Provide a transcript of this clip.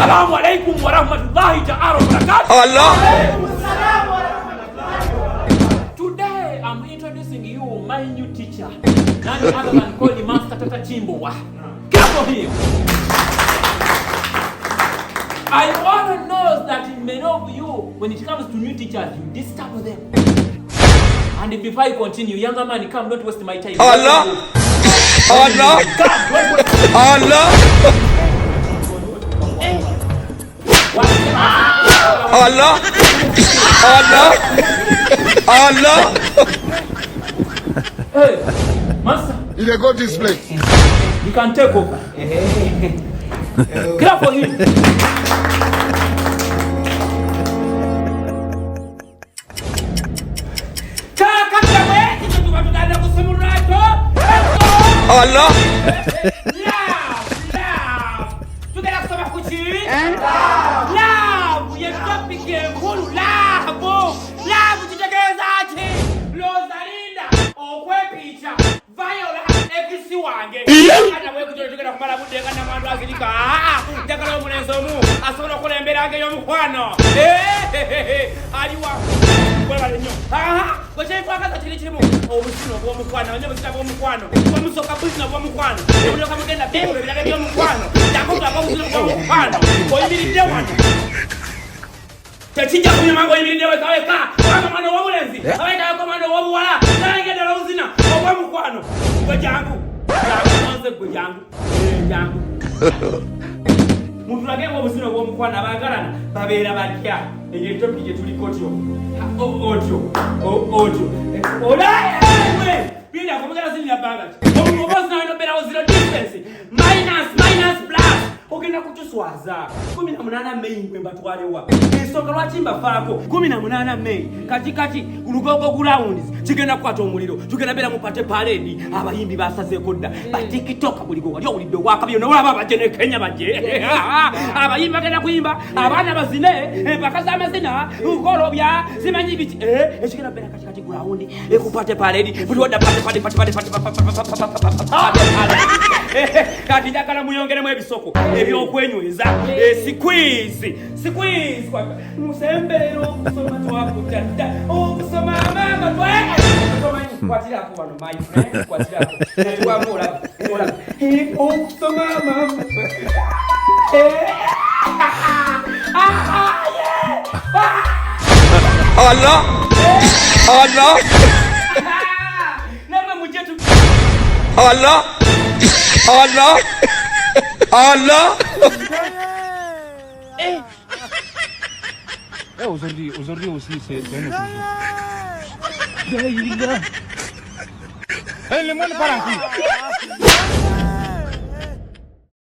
Assalamu alaikum wa rahmatullahi ta'ala wa barakatuh. Allah. Today I'm introducing you my new teacher. None other than called Master TAATA KIMBOWA. Clap for him. I want to know that many of you, when it comes to new teachers, you disturb them. And before I continue, younger man, come, don't waste my time. Allah. Allah. Allah. Allah. Allah. Allah. Hey, Master. You can go this place. You can take over. Clap for him. Allah. Teaching you mango in the way, man of woman's. I command of bulala. I get a rosina or Wamuquano. But Jangu, Mutlage was in a woman, Abagaran, Babera Bakia, and you took me to the Cocho. Oh, Pina, come on, in your baggage. Oh, was not a was in a distance. Minus blast. Ogenda kutuswaza 18 Mei mbatwalewa ensonga lwaki mbafako 18 Mei kati ulugogo grounds kigenda kwata omuliro tugenda bera mupate parade abayimbi basaze kodda ba TikTok buligo wali olidde wakabyo no waba bajene Kenya baje abayimbi bagenda kuyimba abana bazine empaka z'amazina ukolobya zimanyi biti ekigenda bera kati ground ekupate parade buliwada pate kati njagala muyongeremu ebisoko ebyokwenyweza squeeze musembero okusoma twakutadda okusoma amanga kwatirako wano my friend kwatirako netwamola okusoma amanga Allah. Allah. nama mujetu Allah. Allah. Allah. Aujourd'hui aussi, c'est un autre jour. Le monde part en